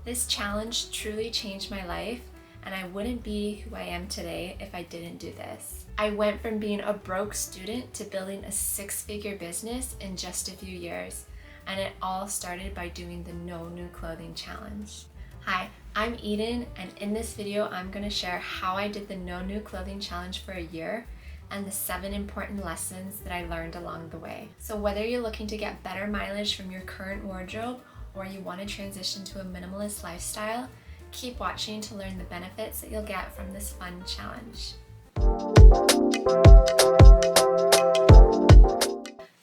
This challenge truly changed my life, and I wouldn't be who I am today if I didn't do this. I went from being a broke student to building a six-figure business in just a few years, and it all started by doing the No New Clothing Challenge. Hi, I'm Eden, and in this video, I'm gonna share how I did the No New Clothing Challenge for a year and the 7 important lessons that I learned along the way. So whether you're looking to get better mileage from your current wardrobe or you want to transition to a minimalist lifestyle, keep watching to learn the benefits that you'll get from this fun challenge.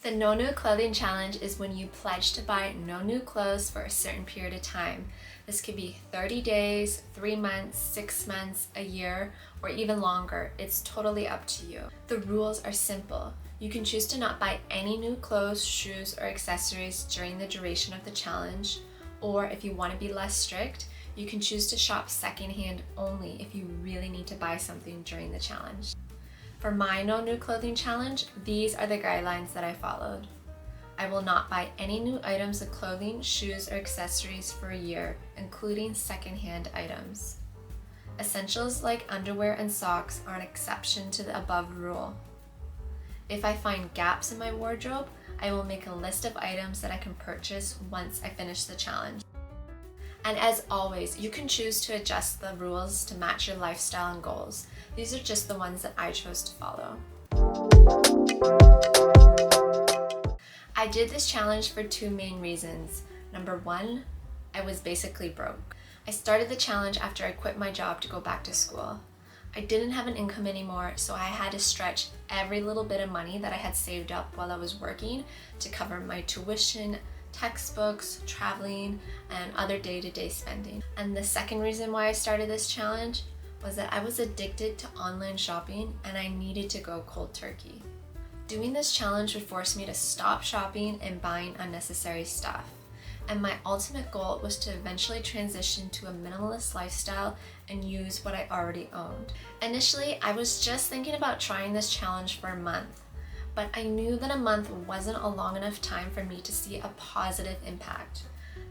The No New Clothing Challenge is when you pledge to buy no new clothes for a certain period of time. This could be 30 days, 3 months, 6 months, a year, or even longer. It's totally up to you. The rules are simple. You can choose to not buy any new clothes, shoes, or accessories during the duration of the challenge, or if you want to be less strict, you can choose to shop secondhand only if you really need to buy something during the challenge. For my No New Clothing Challenge, these are the guidelines that I followed. I will not buy any new items of clothing, shoes, or accessories for a year, including secondhand items. Essentials like underwear and socks are an exception to the above rule. If I find gaps in my wardrobe, I will make a list of items that I can purchase once I finish the challenge. And as always, you can choose to adjust the rules to match your lifestyle and goals. These are just the ones that I chose to follow. I did this challenge for 2 main reasons. Number 1, I was basically broke. I started the challenge after I quit my job to go back to school. I didn't have an income anymore, so I had to stretch every little bit of money that I had saved up while I was working to cover my tuition, textbooks, traveling, and other day-to-day spending. And the second reason why I started this challenge was that I was addicted to online shopping and I needed to go cold turkey. Doing this challenge would force me to stop shopping and buying unnecessary stuff. And my ultimate goal was to eventually transition to a minimalist lifestyle and use what I already owned. Initially, I was just thinking about trying this challenge for a month, but I knew that a month wasn't a long enough time for me to see a positive impact.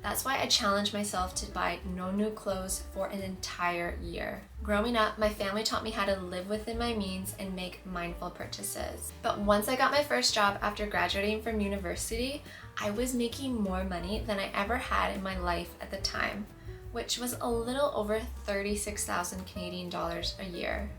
That's why I challenged myself to buy no new clothes for an entire year. Growing up, my family taught me how to live within my means and make mindful purchases. But once I got my first job after graduating from university, I was making more money than I ever had in my life at the time, which was a little over 36,000 Canadian dollars a year.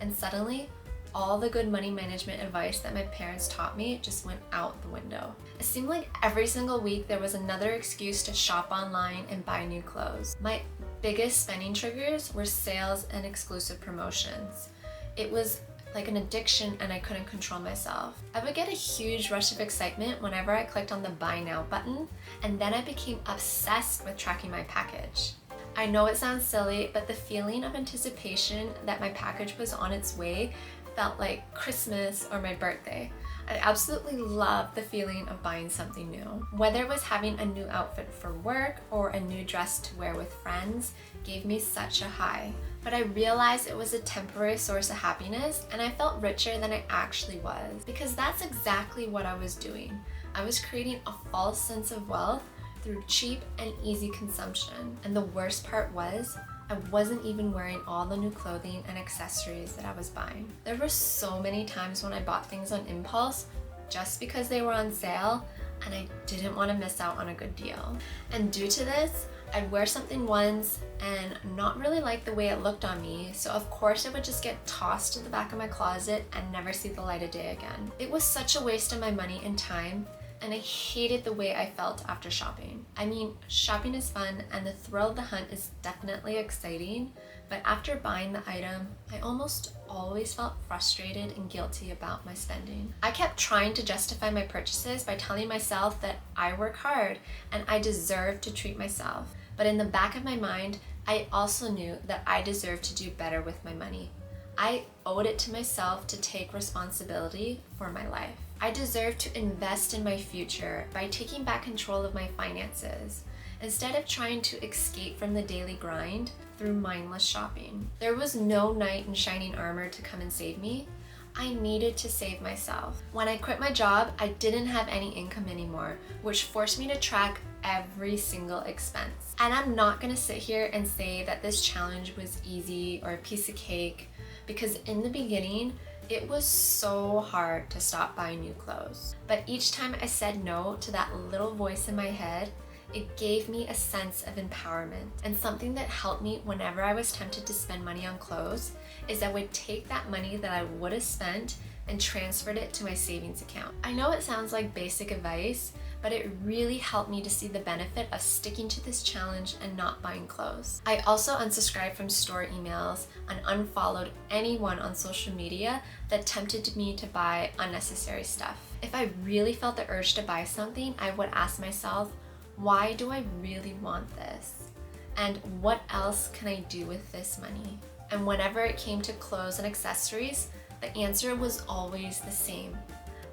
And suddenly, all the good money management advice that my parents taught me just went out the window. It seemed like every single week there was another excuse to shop online and buy new clothes. My biggest spending triggers were sales and exclusive promotions. It was like an addiction and I couldn't control myself. I would get a huge rush of excitement whenever I clicked on the buy now button, and then I became obsessed with tracking my package. I know it sounds silly, but the feeling of anticipation that my package was on its way felt like Christmas or my birthday. I absolutely loved the feeling of buying something new. Whether it was having a new outfit for work or a new dress to wear with friends gave me such a high. But I realized it was a temporary source of happiness and I felt richer than I actually was, because that's exactly what I was doing. I was creating a false sense of wealth through cheap and easy consumption. And the worst part was, I wasn't even wearing all the new clothing and accessories that I was buying. There were so many times when I bought things on impulse just because they were on sale and I didn't want to miss out on a good deal. And due to this, I'd wear something once and not really like the way it looked on me, so of course it would just get tossed to the back of my closet and never see the light of day again. It was such a waste of my money and time, and I hated the way I felt after shopping. I mean, shopping is fun and the thrill of the hunt is definitely exciting, but after buying the item, I almost always felt frustrated and guilty about my spending. I kept trying to justify my purchases by telling myself that I work hard and I deserve to treat myself. But in the back of my mind, I also knew that I deserved to do better with my money. I owed it to myself to take responsibility for my life. I deserve to invest in my future by taking back control of my finances, instead of trying to escape from the daily grind through mindless shopping. There was no knight in shining armor to come and save me. I needed to save myself. When I quit my job, I didn't have any income anymore, which forced me to track every single expense. And I'm not gonna sit here and say that this challenge was easy or a piece of cake, because in the beginning, it was so hard to stop buying new clothes. But each time I said no to that little voice in my head, it gave me a sense of empowerment. And something that helped me whenever I was tempted to spend money on clothes is I would take that money that I would have spent and transferred it to my savings account. I know it sounds like basic advice, but it really helped me to see the benefit of sticking to this challenge and not buying clothes. I also unsubscribed from store emails and unfollowed anyone on social media that tempted me to buy unnecessary stuff. If I really felt the urge to buy something, I would ask myself, why do I really want this? And what else can I do with this money? And whenever it came to clothes and accessories, the answer was always the same.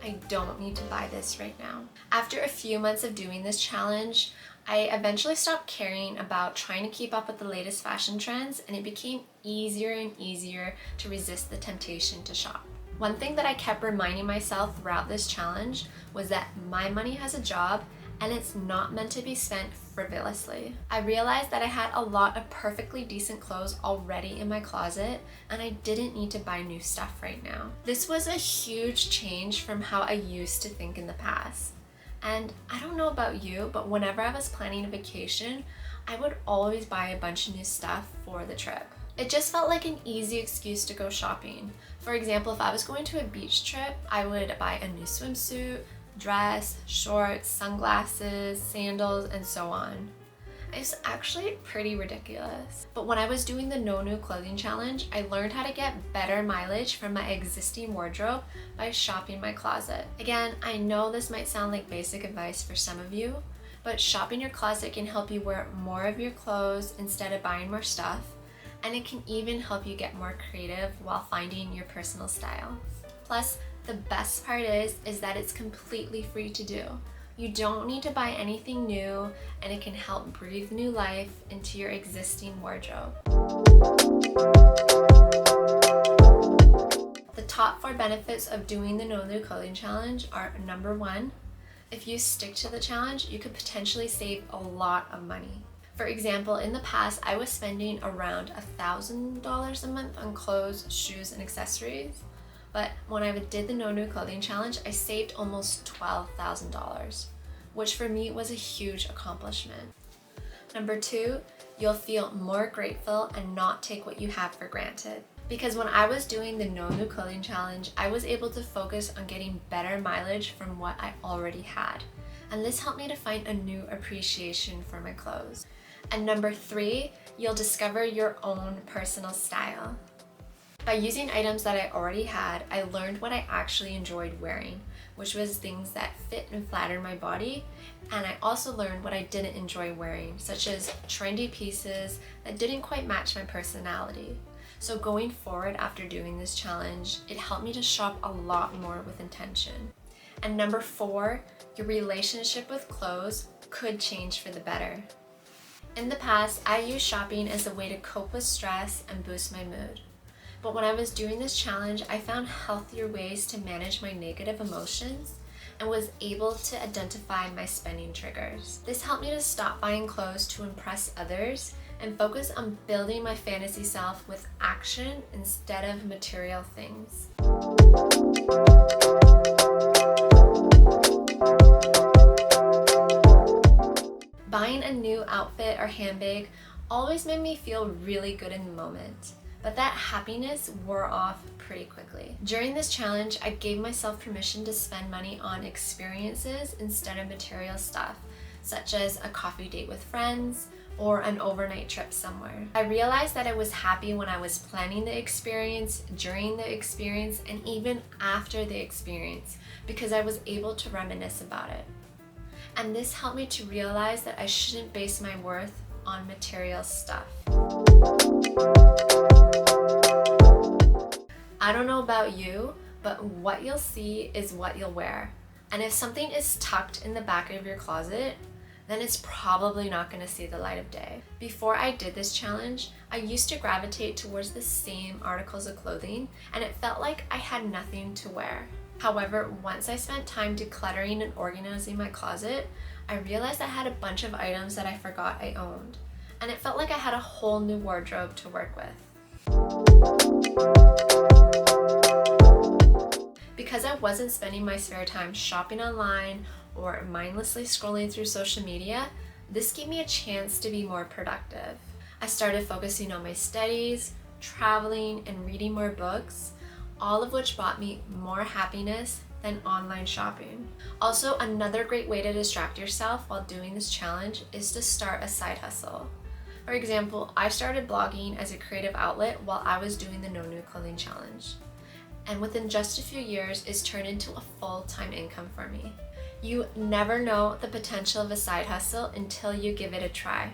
I don't need to buy this right now. After a few months of doing this challenge, I eventually stopped caring about trying to keep up with the latest fashion trends, and it became easier and easier to resist the temptation to shop. One thing that I kept reminding myself throughout this challenge was that my money has a job and it's not meant to be spent frivolously. I realized that I had a lot of perfectly decent clothes already in my closet and I didn't need to buy new stuff right now. This was a huge change from how I used to think in the past. And I don't know about you, but whenever I was planning a vacation, I would always buy a bunch of new stuff for the trip. It just felt like an easy excuse to go shopping. For example, if I was going to a beach trip, I would buy a new swimsuit, dress, shorts, sunglasses, sandals, and so on. It's actually pretty ridiculous. But when I was doing the No New Clothing Challenge, I learned how to get better mileage from my existing wardrobe by shopping my closet. Again, I know this might sound like basic advice for some of you, but shopping your closet can help you wear more of your clothes instead of buying more stuff, and it can even help you get more creative while finding your personal style. Plus, the best part is that it's completely free to do. You don't need to buy anything new, and it can help breathe new life into your existing wardrobe. The top 4 benefits of doing the No New Clothing Challenge are: number 1, if you stick to the challenge, you could potentially save a lot of money. For example, in the past, I was spending around $1,000 a month on clothes, shoes, and accessories. But when I did the No New Clothing Challenge, I saved almost $12,000, which for me was a huge accomplishment. Number 2, you'll feel more grateful and not take what you have for granted. Because when I was doing the No New Clothing Challenge, I was able to focus on getting better mileage from what I already had. And this helped me to find a new appreciation for my clothes. And number 3, you'll discover your own personal style. By using items that I already had, I learned what I actually enjoyed wearing, which was things that fit and flattered my body, and I also learned what I didn't enjoy wearing, such as trendy pieces that didn't quite match my personality. So going forward after doing this challenge, it helped me to shop a lot more with intention. And number 4, your relationship with clothes could change for the better. In the past, I used shopping as a way to cope with stress and boost my mood. But when I was doing this challenge, I found healthier ways to manage my negative emotions and was able to identify my spending triggers. This helped me to stop buying clothes to impress others and focus on building my fantasy self with action instead of material things. Buying a new outfit or handbag always made me feel really good in the moment. But that happiness wore off pretty quickly. During this challenge, I gave myself permission to spend money on experiences instead of material stuff, such as a coffee date with friends or an overnight trip somewhere. I realized that I was happy when I was planning the experience, during the experience, and even after the experience, because I was able to reminisce about it. And this helped me to realize that I shouldn't base my worth on material stuff. I don't know about you, but what you'll see is what you'll wear. And if something is tucked in the back of your closet, then it's probably not going to see the light of day. Before I did this challenge, I used to gravitate towards the same articles of clothing, and it felt like I had nothing to wear. However, once I spent time decluttering and organizing my closet, I realized I had a bunch of items that I forgot I owned, and it felt like I had a whole new wardrobe to work with. Because I wasn't spending my spare time shopping online or mindlessly scrolling through social media, this gave me a chance to be more productive. I started focusing on my studies, traveling, and reading more books, all of which brought me more happiness than online shopping. Also, another great way to distract yourself while doing this challenge is to start a side hustle. For example, I started blogging as a creative outlet while I was doing the No New Clothing Challenge. And within just a few years, it's turned into a full-time income for me. You never know the potential of a side hustle until you give it a try.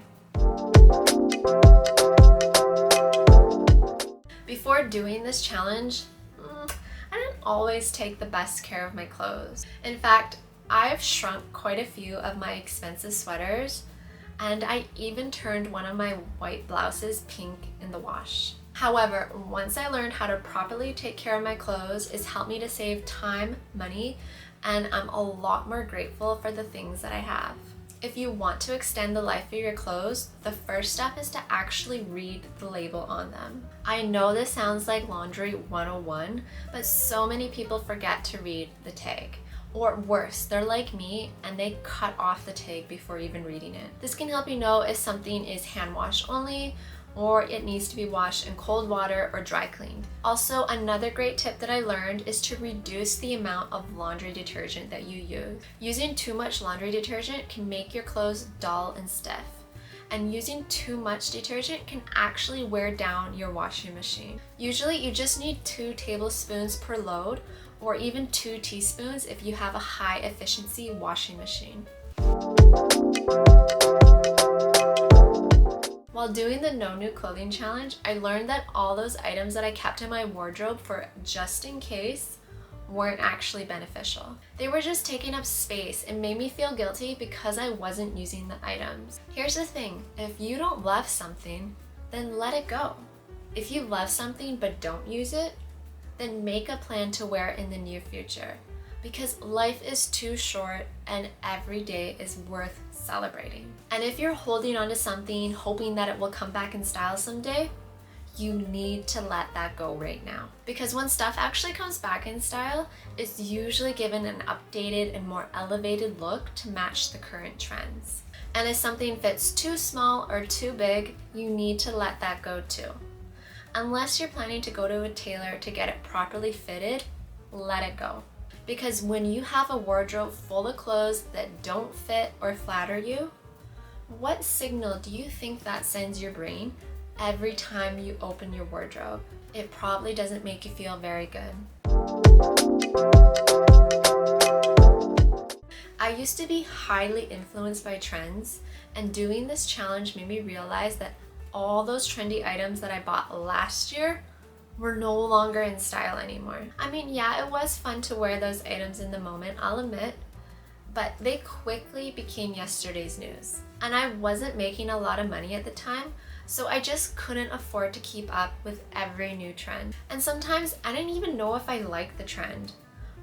Before doing this challenge, I didn't always take the best care of my clothes. In fact, I've shrunk quite a few of my expensive sweaters, and I even turned one of my white blouses pink in the wash. However, once I learned how to properly take care of my clothes, it's helped me to save time, money, and I'm a lot more grateful for the things that I have. If you want to extend the life of your clothes, the first step is to actually read the label on them. I know this sounds like laundry 101, but so many people forget to read the tag. Or worse, they're like me and they cut off the tag before even reading it. This can help you know if something is hand wash only, or it needs to be washed in cold water or dry cleaned. Also, another great tip that I learned is to reduce the amount of laundry detergent that you use. Using too much laundry detergent can make your clothes dull and stiff. And using too much detergent can actually wear down your washing machine. Usually you just need 2 tablespoons per load, or even 2 teaspoons if you have a high efficiency washing machine. While doing the No New Clothing Challenge, I learned that all those items that I kept in my wardrobe for just in case weren't actually beneficial. They were just taking up space and made me feel guilty because I wasn't using the items. Here's the thing, if you don't love something, then let it go. If you love something but don't use it, then make a plan to wear it in the near future. Because life is too short and every day is worth celebrating. And if you're holding on to something, hoping that it will come back in style someday, you need to let that go right now. Because when stuff actually comes back in style, it's usually given an updated and more elevated look to match the current trends. And if something fits too small or too big, you need to let that go too. Unless you're planning to go to a tailor to get it properly fitted, let it go. Because when you have a wardrobe full of clothes that don't fit or flatter you, what signal do you think that sends your brain every time you open your wardrobe? It probably doesn't make you feel very good. I used to be highly influenced by trends, and doing this challenge made me realize that all those trendy items that I bought last year were no longer in style anymore. I mean, yeah, it was fun to wear those items in the moment, I'll admit, but they quickly became yesterday's news. And I wasn't making a lot of money at the time, so I just couldn't afford to keep up with every new trend. And sometimes I didn't even know if I liked the trend,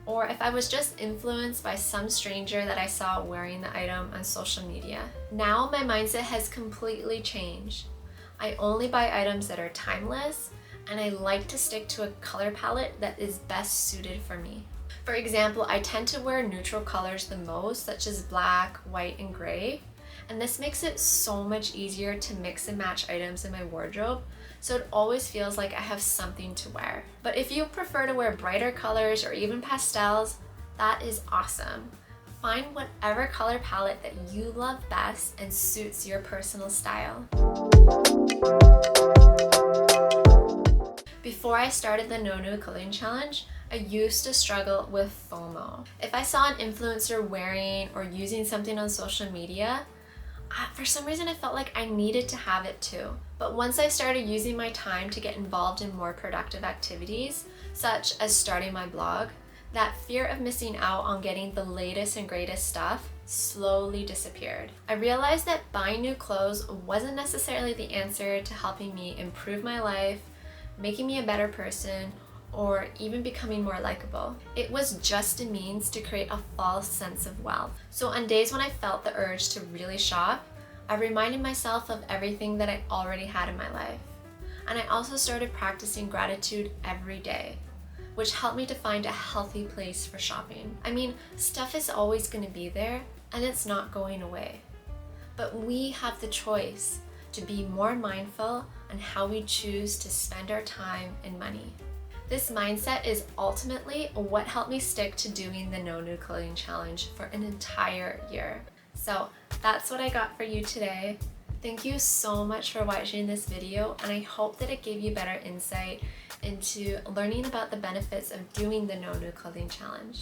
or if I was just influenced by some stranger that I saw wearing the item on social media. Now my mindset has completely changed. I only buy items that are timeless, and I like to stick to a color palette that is best suited for me. For example, I tend to wear neutral colors the most, such as black, white, and gray, and this makes it so much easier to mix and match items in my wardrobe, so it always feels like I have something to wear. But if you prefer to wear brighter colors or even pastels, that is awesome. Find whatever color palette that you love best and suits your personal style. Before I started the No New Clothing Challenge, I used to struggle with FOMO. If I saw an influencer wearing or using something on social media, for some reason I felt like I needed to have it too. But once I started using my time to get involved in more productive activities, such as starting my blog, That fear of missing out on getting the latest and greatest stuff slowly disappeared. I realized that buying new clothes wasn't necessarily the answer to helping me improve my life, making me a better person, or even becoming more likable. It was just a means to create a false sense of wealth. So on days when I felt the urge to really shop, I reminded myself of everything that I already had in my life. And I also started practicing gratitude every day, which helped me to find a healthy place for shopping. I mean, stuff is always going to be there and it's not going away. But we have the choice to be more mindful on how we choose to spend our time and money. This mindset is ultimately what helped me stick to doing the No New Clothing Challenge for an entire year. So that's what I got for you today. Thank you so much for watching this video, and I hope that it gave you better insight into learning about the benefits of doing the No New Clothing Challenge.